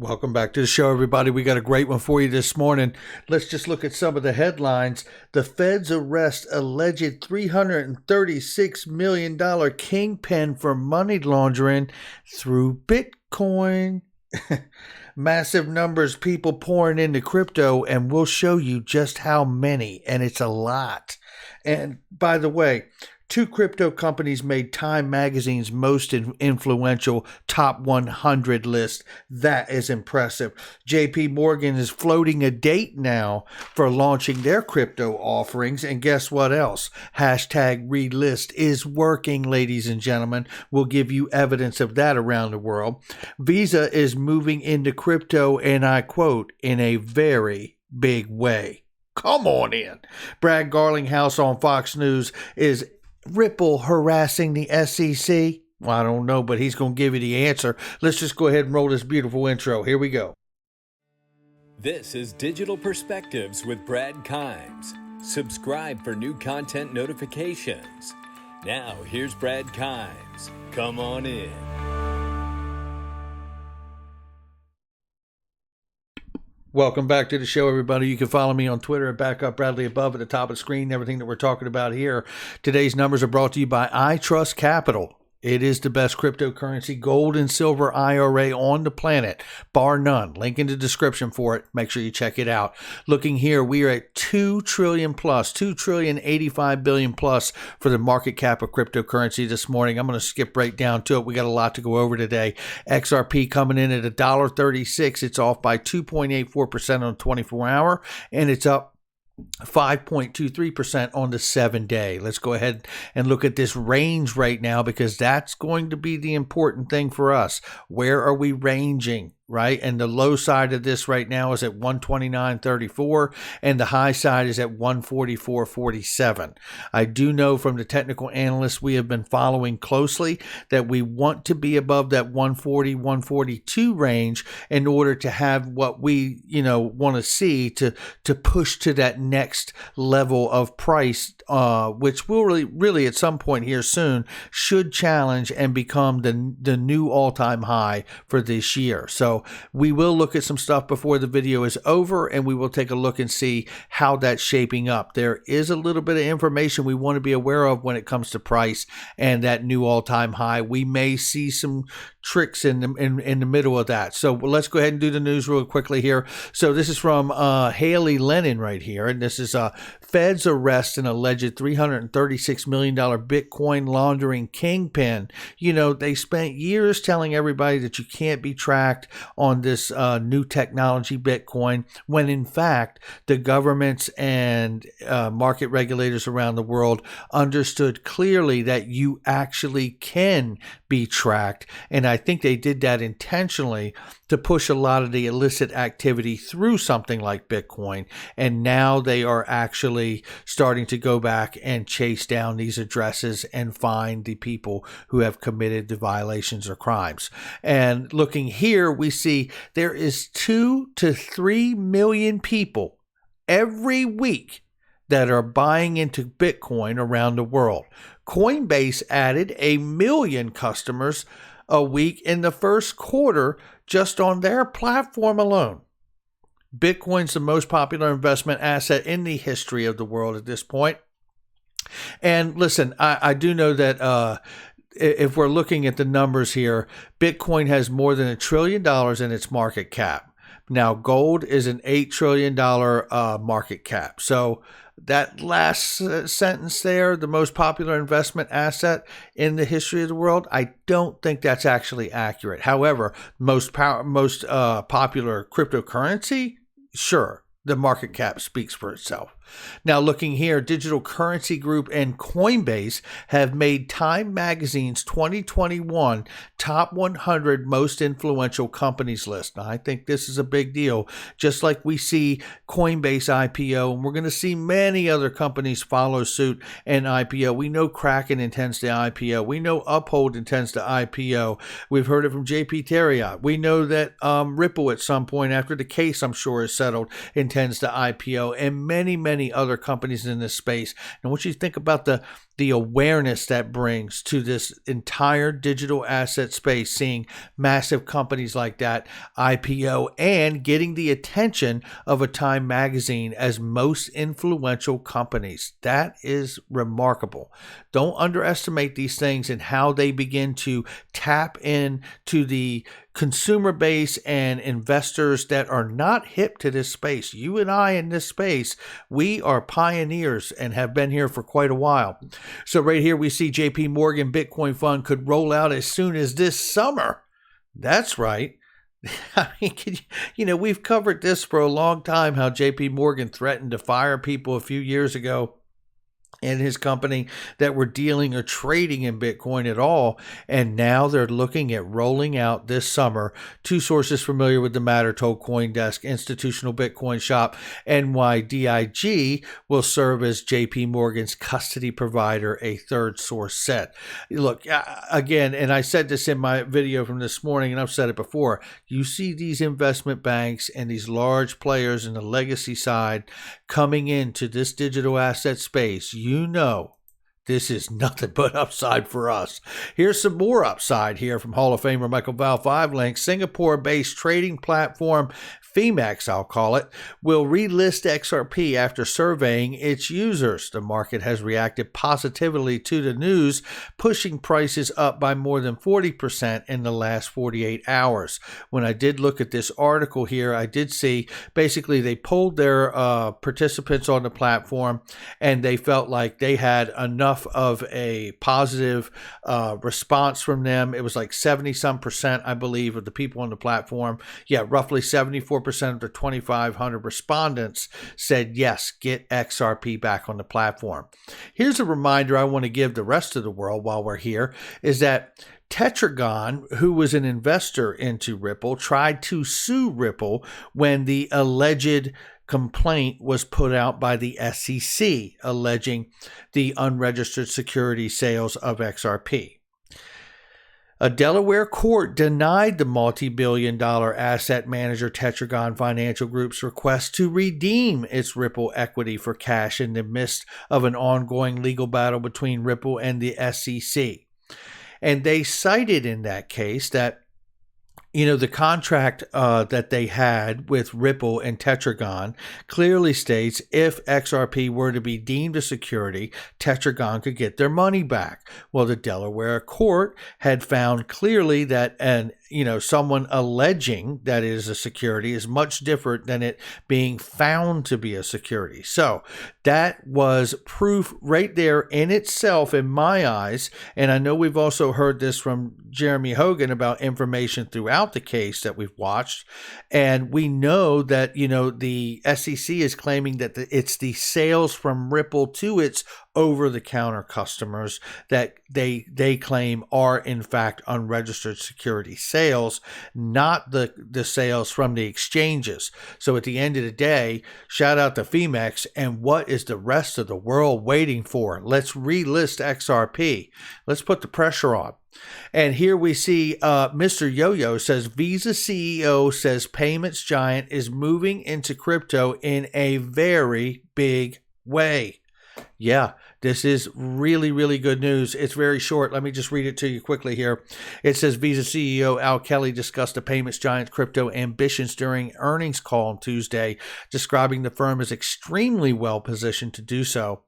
Welcome back to the show, everybody. We got a great one for you this morning. Let's just look at some of the headlines. The feds arrest alleged $336 million kingpin for money laundering through Bitcoin. Massive numbers, people pouring into crypto, and we'll show you just how many, and it's a lot. And by the way, two crypto companies made Time Magazine's most influential top 100 list. That is impressive. JP Morgan is floating a date now for launching their crypto offerings. And guess what else? Hashtag relist is working, ladies and gentlemen. We'll give you evidence of that around the world. Visa is moving into crypto, and I quote, in a very big way. Come on in. Brad Garlinghouse on Fox News is Ripple harassing the SEC? Well, I don't know, but he's going to give you the answer. Let's just go ahead and roll this beautiful intro. Here we go. This is Digital Perspectives with Brad Kimes. Subscribe for new content notifications. Now, here's Brad Kimes. Come on in. Welcome back to the show, everybody. You can follow me on Twitter at Backup Bradley above at the top of the screen, everything that we're talking about here. Today's numbers are brought to you by iTrust Capital. It is the best cryptocurrency gold and silver IRA on the planet, bar none. Link in the description for it. Make sure you check it out. Looking here, we are at 2 trillion plus, 2,085 billion plus for the market cap of cryptocurrency this morning. I'm going to skip right down to it. We got a lot to go over today. XRP coming in at $1.36. It's off by 2.84% on 24 hour, and it's up 5.23% on the 7-day. Let's go ahead and look at this range right now, because that's going to be the important thing for us. Where are we ranging? Right? And the low side of this right now is at 129.34, and the high side is at 144.47. I do know from the technical analysts we have been following closely that we want to be above that 140, 142 range in order to have what we, want to see to push to that next level of price, which will really at some point here soon should challenge and become the new all-time high for this year. So we will look at some stuff before the video is over, and we will take a look and see how that's shaping up. There is a little bit of information we want to be aware of when it comes to price and that new all-time high. We may see some tricks in the middle of that. So let's go ahead and do the news real quickly here. So this is from Haley Lennon right here, and this is Feds arrest an alleged $336 million Bitcoin laundering kingpin. They spent years telling everybody that you can't be tracked on this new technology, Bitcoin, when in fact the governments and market regulators around the world understood clearly that you actually can be tracked. And I think they did that intentionally to push a lot of the illicit activity through something like Bitcoin. And now they are actually starting to go back and chase down these addresses and find the people who have committed the violations or crimes. And looking here, we see there is 2 to 3 million people every week that are buying into Bitcoin around the world. Coinbase added 1 million customers a week in the first quarter just on their platform alone. Bitcoin's the most popular investment asset in the history of the world at this point. And listen, I do know that if we're looking at the numbers here, Bitcoin has more than $1 trillion in its market cap. Now, gold is an $8 trillion market cap. So that last sentence there, the most popular investment asset in the history of the world, I don't think that's actually accurate. However, most popular cryptocurrency, sure, the market cap speaks for itself. Now, looking here, Digital Currency Group and Coinbase have made Time Magazine's 2021 Top 100 Most Influential Companies list. Now, I think this is a big deal, just like we see Coinbase IPO, and we're going to see many other companies follow suit and IPO. We know Kraken intends to IPO. We know Uphold intends to IPO. We've heard it from JP Terriot. We know that Ripple at some point, after the case I'm sure is settled, intends to IPO, and many other companies in this space. And what you think about the the awareness that brings to this entire digital asset space, seeing massive companies like that IPO and getting the attention of a Time magazine as most influential companies. That is remarkable. Don't underestimate these things and how they begin to tap into the consumer base and investors that are not hip to this space. You and I in this space, we are pioneers and have been here for quite a while. So right here we see JP Morgan Bitcoin Fund could roll out as soon as this summer. That's right. I mean, we've covered this for a long time, how JP Morgan threatened to fire people a few years ago in his company that were dealing or trading in Bitcoin at all. And now they're looking at rolling out this summer. Two sources familiar with the matter told CoinDesk institutional Bitcoin shop NYDIG will serve as JP Morgan's custody provider, a third source said. Look, again, and I said this in my video from this morning, and I've said it before, you see these investment banks and these large players in the legacy side coming into this digital asset space. You know, this is nothing but upside for us. Here's some more upside here from Hall of Famer Michael Val 5 Link. Singapore-based trading platform Phemex, I'll call it, will relist XRP after surveying its users. The market has reacted positively to the news, pushing prices up by more than 40% in the last 48 hours. When I did look at this article here, I did see basically they polled their participants on the platform, and they felt like they had enough of a positive response from them. It was like 70-some%, I believe, of the people on the platform. Yeah, roughly 74% of the 2,500 respondents said, yes, get XRP back on the platform. Here's a reminder I want to give the rest of the world while we're here, is that Tetragon, who was an investor into Ripple, tried to sue Ripple when the alleged complaint was put out by the SEC, alleging the unregistered security sales of XRP. A Delaware court denied the multi-billion-dollar asset manager Tetragon Financial Group's request to redeem its Ripple equity for cash in the midst of an ongoing legal battle between Ripple and the SEC. And they cited in that case that the contract that they had with Ripple and Tetragon clearly states if XRP were to be deemed a security, Tetragon could get their money back. Well, the Delaware court had found clearly that someone alleging that it is a security is much different than it being found to be a security. So that was proof right there in itself, in my eyes. And I know we've also heard this from Jeremy Hogan about information throughout the case that we've watched. And we know that, the SEC is claiming that it's the sales from Ripple to its over-the-counter customers that they claim are in fact unregistered security sales, not the sales from the exchanges. So at the end of the day, shout out to Phemex, and what is the rest of the world waiting for? Let's relist XRP. Let's put the pressure on. And here we see Mr. Yo-Yo says Visa CEO says payments giant is moving into crypto in a very big way. Yeah, this is really, really good news. It's very short. Let me just read it to you quickly here. It says Visa CEO Al Kelly discussed the payments giant's crypto ambitions during earnings call on Tuesday, describing the firm as extremely well positioned to do so.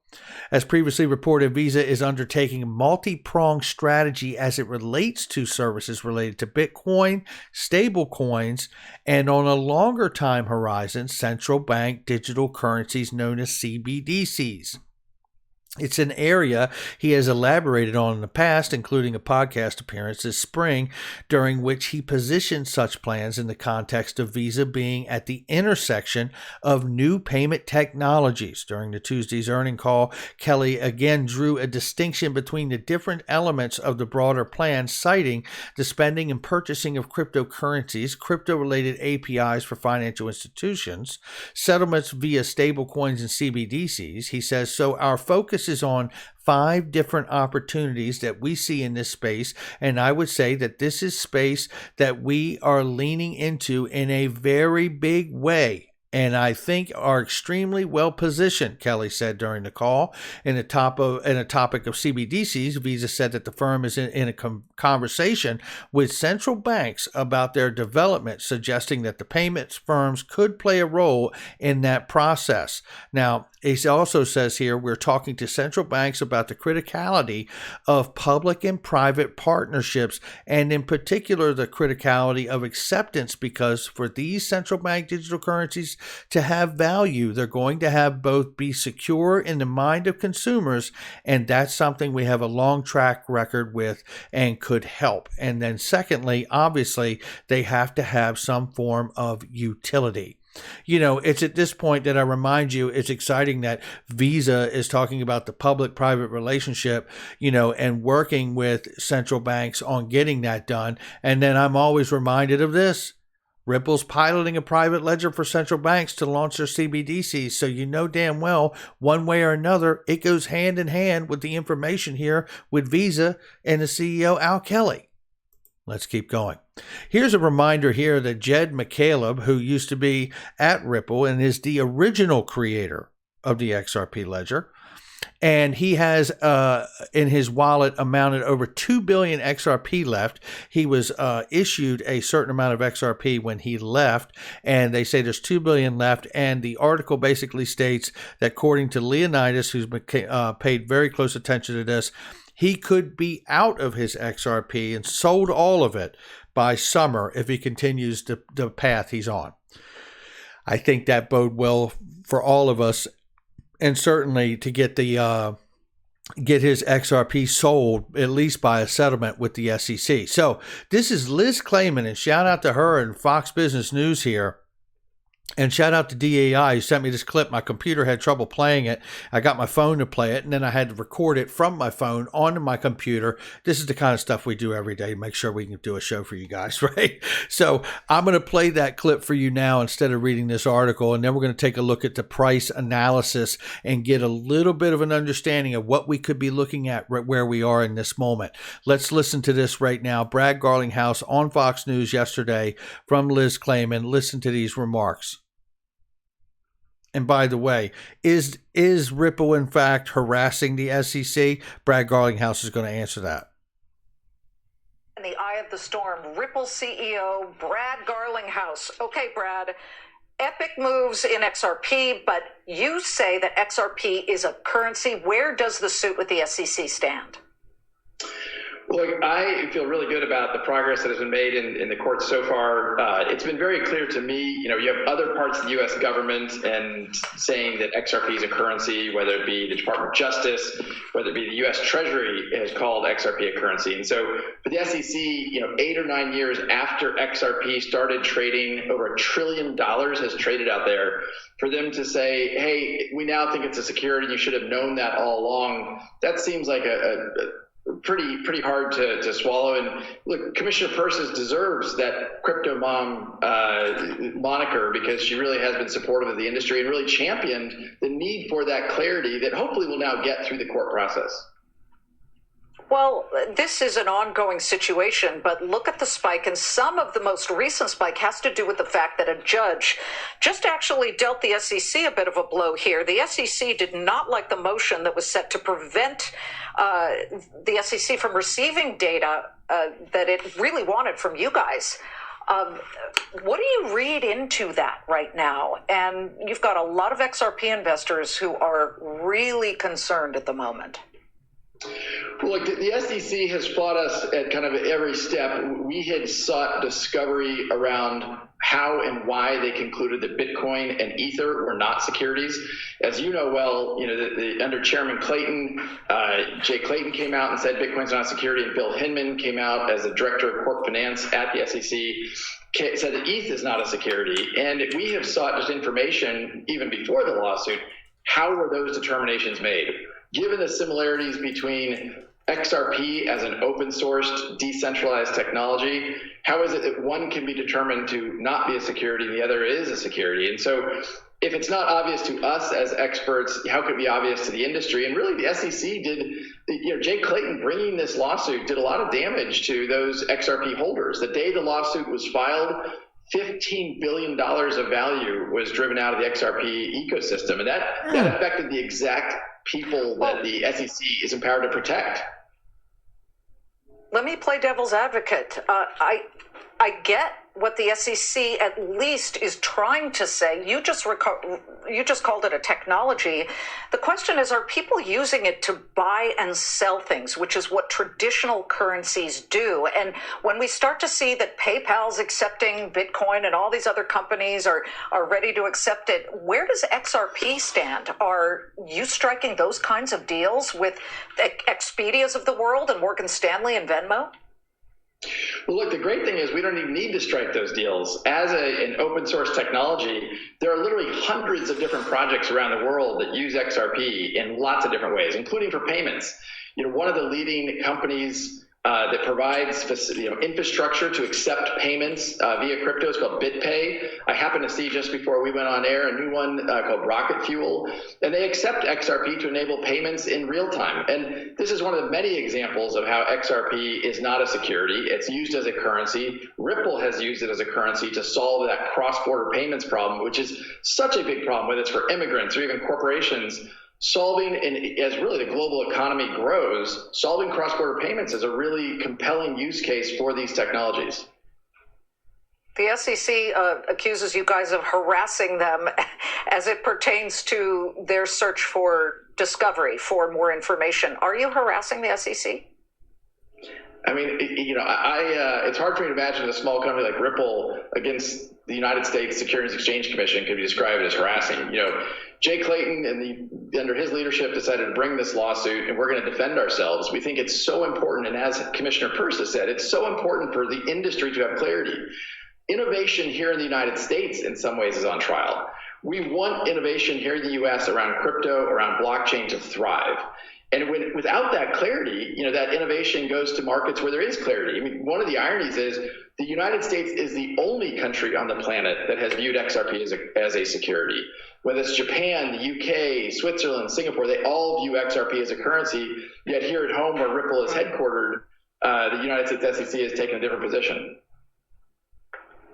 As previously reported, Visa is undertaking a multi-pronged strategy as it relates to services related to Bitcoin, stable coins, and on a longer time horizon, central bank digital currencies known as CBDCs. It's an area he has elaborated on in the past, including a podcast appearance this spring, during which he positioned such plans in the context of Visa being at the intersection of new payment technologies. During the Tuesday's earnings call, Kelly again drew a distinction between the different elements of the broader plan, citing the spending and purchasing of cryptocurrencies, crypto-related APIs for financial institutions, settlements via stablecoins and CBDCs. He says, so our focus is on 5 different opportunities that we see in this space, and I would say that this is space that we are leaning into in a very big way. and I think are extremely well positioned, Kelly said during the call. In a topic of CBDCs, Visa said that the firm is in a conversation with central banks about their development, suggesting that the payments firms could play a role in that process. Now, it also says here, we're talking to central banks about the criticality of public and private partnerships, and in particular, the criticality of acceptance, because for these central bank digital currencies to have value, they're going to have both be secure in the mind of consumers, and that's something we have a long track record with and could help. And then secondly, obviously, they have to have some form of utility. You know, it's at this point that I remind you, it's exciting that Visa is talking about the public-private relationship, you know, and working with central banks on getting that done. And then I'm always reminded of this. Ripple's piloting a private ledger for central banks to launch their CBDCs. So you know damn well, one way or another, it goes hand in hand with the information here with Visa and the CEO, Al Kelly. Let's keep going. Here's a reminder here that Jed McCaleb, who used to be at Ripple and is the original creator of the XRP ledger, and he has in his wallet amounted over 2 billion XRP left. He was issued a certain amount of XRP when he left, and they say there's 2 billion left. And the article basically states that according to Leonidas, who's paid very close attention to this, he could be out of his XRP and sold all of it by summer if he continues the path he's on. I think that bode well for all of us, and certainly to get his XRP sold, at least by a settlement with the SEC. So this is Liz Clayman, and shout out to her and Fox Business News here. And shout out to DAI, who sent me this clip. My computer had trouble playing it. I got my phone to play it, and then I had to record it from my phone onto my computer. This is the kind of stuff we do every day to make sure we can do a show for you guys, right? So I'm going to play that clip for you now instead of reading this article, and then we're going to take a look at the price analysis and get a little bit of an understanding of what we could be looking at right where we are in this moment. Let's listen to this right now. Brad Garlinghouse on Fox News yesterday from Liz Clayman. Listen to these remarks. And by the way, is Ripple in fact harassing the SEC? Brad Garlinghouse is going to answer that. In the eye of the storm, Ripple CEO Brad Garlinghouse. Okay, Brad, epic moves in XRP, but you say that XRP is a currency. Where does the suit with the SEC stand? Well, look, I feel really good about the progress that has been made in the courts so far. It's been very clear to me, you know, you have other parts of the U.S. government and saying that XRP is a currency, whether it be the Department of Justice, whether it be the U.S. Treasury has called XRP a currency. And so for the SEC, you know, 8 or 9 years after XRP started trading, over $1 trillion has traded out there, for them to say, hey, we now think it's a security, you should have known that all along, that seems like a pretty hard to swallow. And look, Commissioner Persis deserves that crypto mom moniker, because she really has been supportive of the industry and really championed the need for that clarity that hopefully will now get through the court process. Well, this is an ongoing situation, but look at the spike, and some of the most recent spike has to do with the fact that a judge just actually dealt the SEC a bit of a blow here. The SEC did not like the motion that was set to prevent the SEC from receiving data that it really wanted from you guys. What do you read into that right now? And you've got a lot of XRP investors who are really concerned at the moment. Well, look, the SEC has fought us at kind of every step. We had sought discovery around how and why they concluded that Bitcoin and Ether were not securities. As you know well, you know, under Chairman Clayton, Jay Clayton came out and said Bitcoin's not a security, and Bill Hinman came out as the director of corp finance at the SEC, said that ETH is not a security. And we have sought just information even before the lawsuit. How were those determinations made? Given the similarities between XRP as an open-sourced, decentralized technology, how is it that one can be determined to not be a security and the other is a security? And so if it's not obvious to us as experts, how could it be obvious to the industry? And really the SEC did, you know, Jay Clayton bringing this lawsuit did a lot of damage to those XRP holders. The day the lawsuit was filed, $15 billion of value was driven out of the XRP ecosystem. And that affected the exact people that the SEC is empowered to protect. Let me play devil's advocate. I get what the SEC at least is trying to say. You just called it a technology. The question is, are people using it to buy and sell things, which is what traditional currencies do? And when we start to see that PayPal's accepting Bitcoin and all these other companies are ready to accept it, where does XRP stand? Are you striking those kinds of deals with Expedias of the world and Morgan Stanley and Venmo? Well, look, the great thing is we don't even need to strike those deals. As an open source technology, there are literally hundreds of different projects around the world that use XRP in lots of different ways, including for payments. One of the leading companies that provides infrastructure to accept payments via crypto is called BitPay. I happened to see just before we went on air a new one called Rocket Fuel, and they accept XRP to enable payments in real time. And this is one of the many examples of how XRP is not a security. It's used as a currency. Ripple has used it as a currency to solve that cross-border payments problem, which is such a big problem, whether it's for immigrants or even corporations. Solving, and as really the global economy grows, solving cross-border payments is a really compelling use case for these technologies. The SEC accuses you guys of harassing them as it pertains to their search for discovery, for more information. Are you harassing the SEC? I mean, it's hard for me to imagine a small company like Ripple against the United States Securities Exchange Commission could be described as harassing. Jay Clayton and under his leadership decided to bring this lawsuit, and we're going to defend ourselves. We think it's so important, and as Commissioner Peirce has said, it's so important for the industry to have clarity. Innovation here in the United States in some ways is on trial. We want innovation here in the U.S. around crypto, around blockchain to thrive. And without that clarity, that innovation goes to markets where there is clarity. I mean, one of the ironies is the United States is the only country on the planet that has viewed XRP as a security. Whether it's Japan, the UK, Switzerland, Singapore, they all view XRP as a currency. Yet here at home, where Ripple is headquartered, the United States SEC has taken a different position.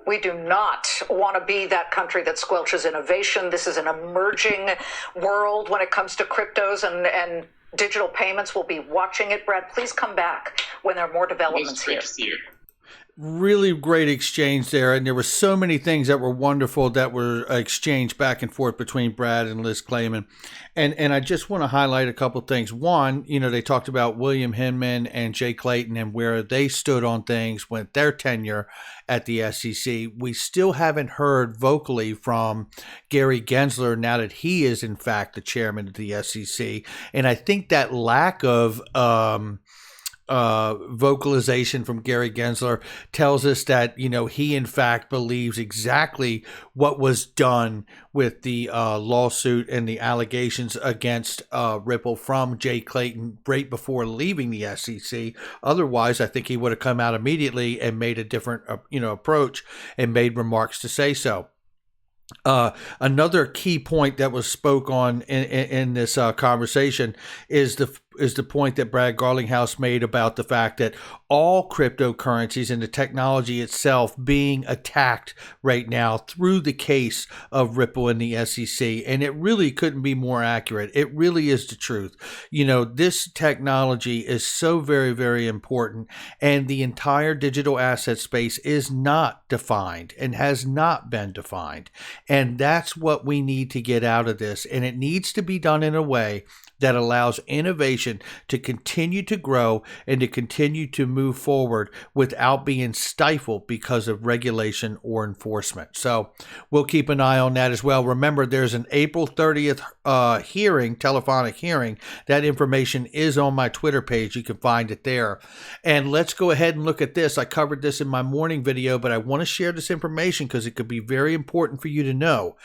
We do not want to be that country that squelches innovation. This is an emerging world when it comes to cryptos and digital payments. We'll be watching it. Brad, please come back when there are more developments here. To see you. Really great exchange there, and there were so many things that were wonderful that were exchanged back and forth between Brad and Liz Clayman. And I just want to highlight a couple of things. One, they talked about William Hinman and Jay Clayton and where they stood on things with their tenure at the SEC. We still haven't heard vocally from Gary Gensler now that he is in fact the chairman of the SEC. And I think that lack of vocalization from Gary Gensler tells us that, he in fact believes exactly what was done with the lawsuit and the allegations against Ripple from Jay Clayton right before leaving the SEC. Otherwise, I think he would have come out immediately and made a different, approach and made remarks to say so. Another key point that was spoke on in this conversation is the point that Brad Garlinghouse made about the fact that all cryptocurrencies and the technology itself being attacked right now through the case of Ripple and the SEC. And it really couldn't be more accurate. It really is the truth. This technology is so very, very important, and the entire digital asset space is not defined and has not been defined. And that's what we need to get out of this. And it needs to be done in a way that allows innovation to continue to grow and to continue to move forward without being stifled because of regulation or enforcement. So we'll keep an eye on that as well. Remember, there's an April 30th telephonic hearing. That information is on my Twitter page. You can find it there. And let's go ahead and look at this. I covered this in my morning video, but I want to share this information because it could be very important for you to know.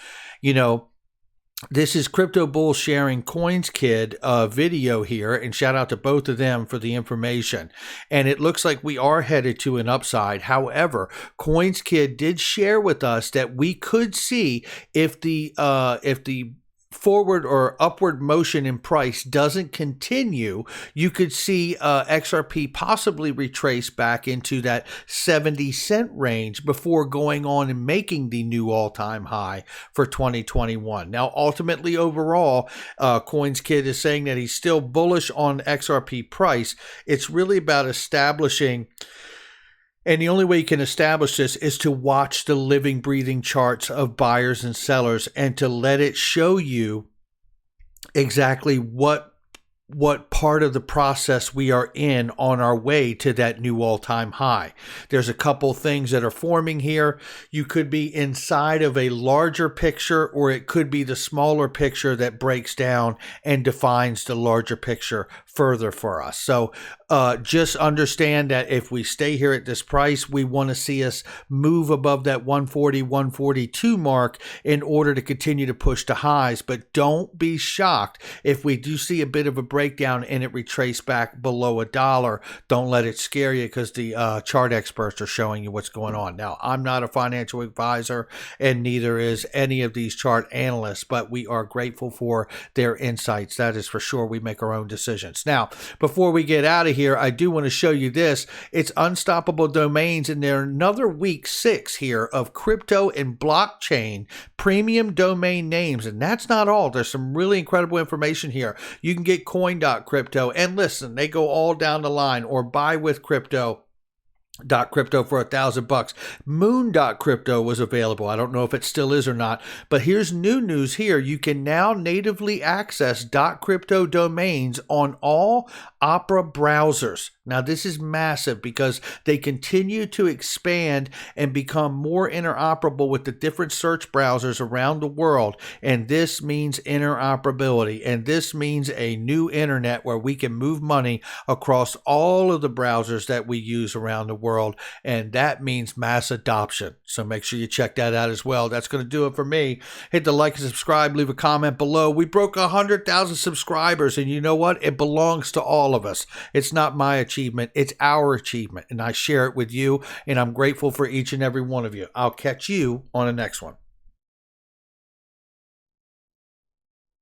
This is Crypto Bull sharing Coins Kid video here, and shout out to both of them for the information. And it looks like we are headed to an upside. However, Coins Kid did share with us that we could see if the forward or upward motion in price doesn't continue, you could see XRP possibly retrace back into that 70-cent range before going on and making the new all-time high for 2021. Now, ultimately, overall, Coins Kid is saying that he's still bullish on XRP price. It's really about establishing, and the only way you can establish this is to watch the living, breathing charts of buyers and sellers and to let it show you exactly what part of the process we are in on our way to that new all-time high. There's a couple things that are forming here. You could be inside of a larger picture, or it could be the smaller picture that breaks down and defines the larger picture further for us. So just understand that if we stay here at this price, we want to see us move above that 140, 142 mark in order to continue to push to highs. But don't be shocked if we do see a bit of a breakdown and it retrace back below $1. Don't let it scare you, because the chart experts are showing you what's going on. Now, I'm not a financial advisor, and neither is any of these chart analysts, but we are grateful for their insights. That is for sure. We make our own decisions. Now, before we get out of here, I do want to show you this. It's Unstoppable Domains, and they're another week 6 here of crypto and blockchain premium domain names. And that's not all. There's some really incredible information here. You can get coin.crypto, and listen, they go all down the line, or buy with crypto. .crypto for $1,000. Moon.crypto was available. I don't know if it still is or not, but here's new news here. You can now natively access .crypto domains on all Opera browsers. Now, this is massive because they continue to expand and become more interoperable with the different search browsers around the world. And this means interoperability. And this means a new internet where we can move money across all of the browsers that we use around the world. And that means mass adoption. So make sure you check that out as well. That's going to do it for me. Hit the like and subscribe. Leave a comment below. We broke 100,000 subscribers. And you know what? It belongs to all of us. It's not my achievement. It's our achievement. And I share it with you. And I'm grateful for each and every one of you. I'll catch you on the next one.